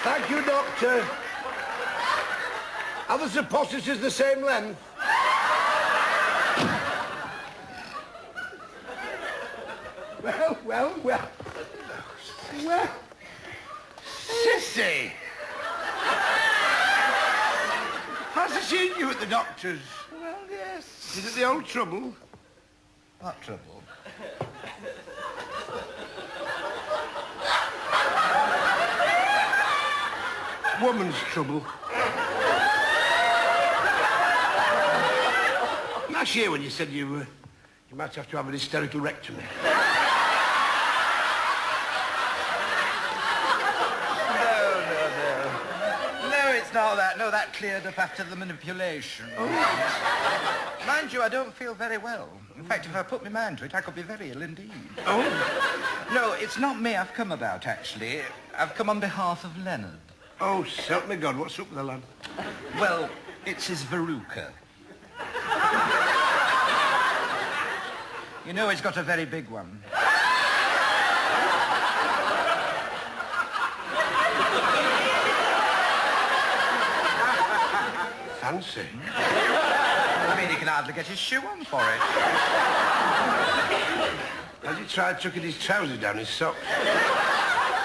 Thank you, Doctor. Are the suppositories the same length? Well. Cissie! How's it seen you at the doctor's? Well, yes. Is it the old trouble? What trouble? Woman's trouble. Last year when you said you might have to have an hysterical rectomy. No, it's not that. No, that cleared up after the manipulation. Oh. Mind you, I don't feel very well. In fact, if I put my mind to it, I could be very ill indeed. Oh? No, it's not me I've come about, actually. I've come on behalf of Leonard. Oh, help me God, what's up with the lad? Well, it's his verruca. You know he's got a very big one. Fancy. I mean, he can hardly get his shoe on for it. Has he tried tucking his trousers down his socks?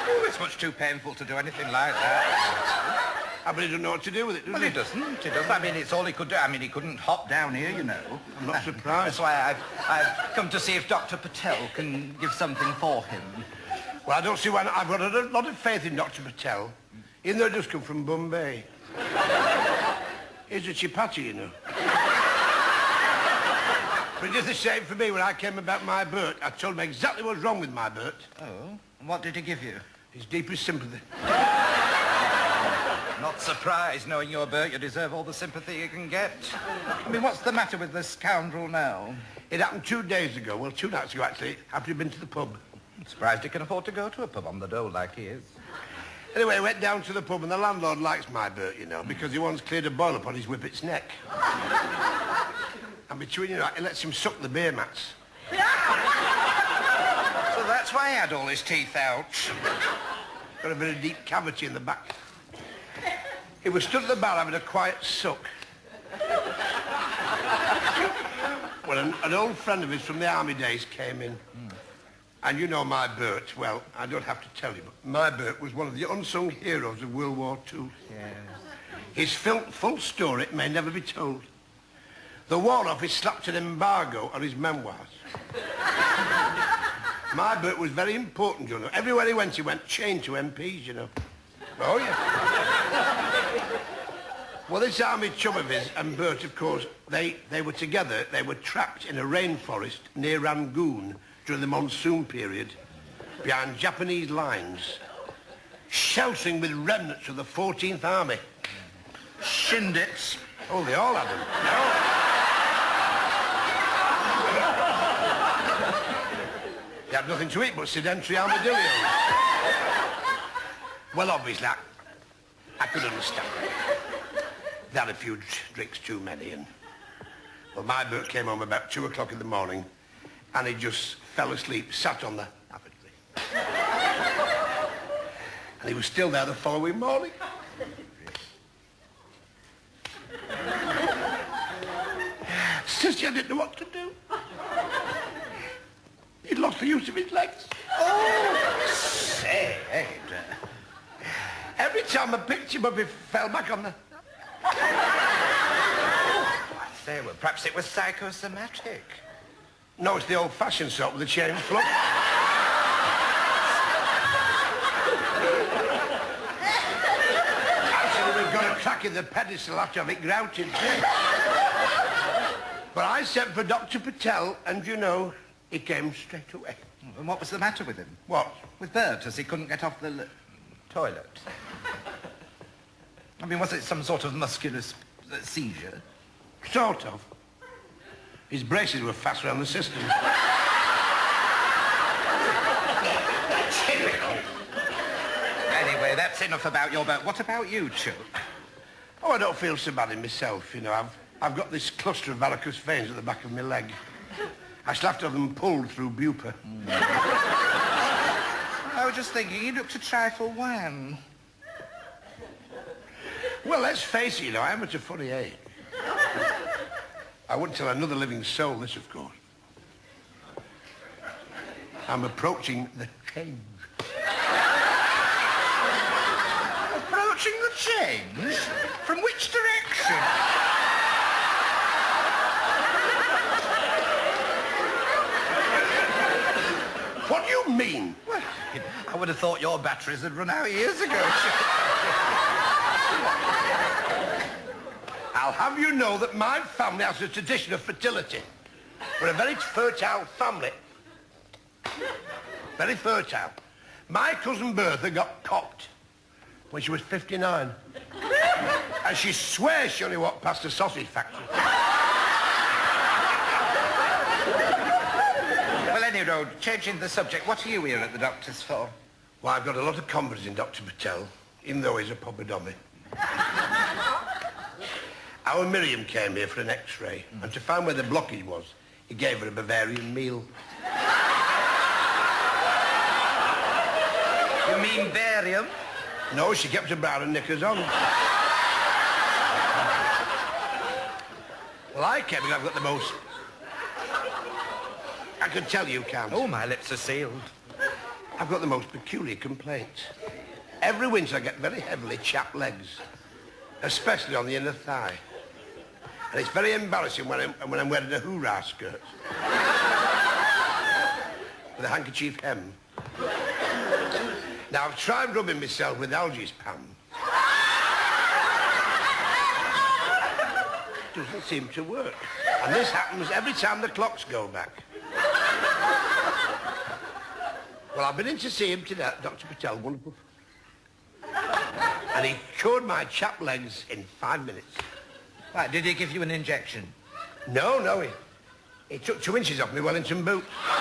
Oh, it's much too painful to do anything like that. I bet he doesn't know what to do with it, does he? He doesn't. He doesn't. I mean, it's all he could do. I mean, he couldn't hop down here, you know. I'm not surprised. That's why I've come to see if Dr. Patel can give something for him. Well, I don't see why not. I've got a lot of faith in Dr. Patel, even though he does come from Bombay. He's a chipati, you know. But it did the same for me when I came about my Bert. I told him exactly what's wrong with my Bert. Oh? And what did he give you? His deepest sympathy. Not surprised, knowing your Bert, you deserve all the sympathy you can get. I mean, what's the matter with this scoundrel now? It happened 2 days ago. Well, 2 nights ago, actually, after he'd been to the pub. I'm surprised he can afford to go to a pub on the dole like he is. Anyway, I went down to the pub, and the landlord likes my Bert, you know, because he once cleared a boil upon his whippet's neck. And between you, he lets him suck the beer mats. So that's why he had all his teeth out. Got a very deep cavity in the back. He was stood at the bar having a quiet suck. Well, an old friend of his from the army days came in. And you know my Bert. Well, I don't have to tell you, but my Bert was one of the unsung heroes of World War II. Yes. His full story may never be told. The War Office slapped an embargo on his memoirs. My Bert was very important, you know. Everywhere he went chained to MPs, you know. Oh, yeah. Well, this army chum of his and Bert, of course, they were together. They were trapped in a rainforest near Rangoon during the monsoon period, behind Japanese lines, sheltering with remnants of the 14th Army. Shindits. Oh, they all had them. They had nothing to eat but sedentary armadillos. Well, obviously, I could understand. They had a few drinks too many, and... Well, my Bert came home about 2 o'clock in the morning, and he just fell asleep, sat on the... And he was still there the following morning. Sissy, I didn't know what to do. He'd lost the use of his legs. Oh, say. Every time I picked him up, he fell back on the... I say, well, perhaps it was psychosomatic. No, it's the old-fashioned sort with the chain flux. Actually, we've got a crack in the pedestal after have it grouted too. But I sent for Dr. Patel, and you know, he came straight away. And what was the matter with him? What? With Bert, as he couldn't get off the toilet. I mean, was it some sort of muscular seizure? Sort of. His braces were fast around the system. Typical. Anyway, that's enough about your Bert. What about you, Chuck? Oh, I don't feel so bad in myself, you know. I've got this cluster of varicose veins at the back of my leg. I shall have to have them pulled through Bupa. I was just thinking, he looked a trifle wan. Well, let's face it, I'm at a funny age. I wouldn't tell another living soul this, of course. I'm approaching the change. Approaching the change? From which direction? What do you mean? Well, I would have thought your batteries had run out years ago. I'll have you know that my family has a tradition of fertility. We're a very fertile family. Very fertile. My cousin Bertha got cocked when she was 59. And she swears she only walked past a sausage factory. Well, anyway, changing the subject, what are you here at the doctor's for? Well, I've got a lot of confidence in Dr. Patel, even though he's a popadomy. Our Miriam came here for an X-ray, and to find where the blockage was, he gave her a Bavarian meal. You mean barium? No, she kept her brown and knickers on. Well, I came and I've got the most... I can tell you can't. Oh, my lips are sealed. I've got the most peculiar complaint. Every winter I get very heavily chapped legs, especially on the inner thigh. And it's very embarrassing when I'm wearing a hoorah skirt with a handkerchief hem. Now, I've tried rubbing myself with algae spam. Doesn't seem to work. And this happens every time the clocks go back. Well, I've been in to see him today, Dr. Patel, wonderful. And he cured my chapped legs in 5 minutes. Right, did he give you an injection? No, he took 2 inches off my Wellington boot.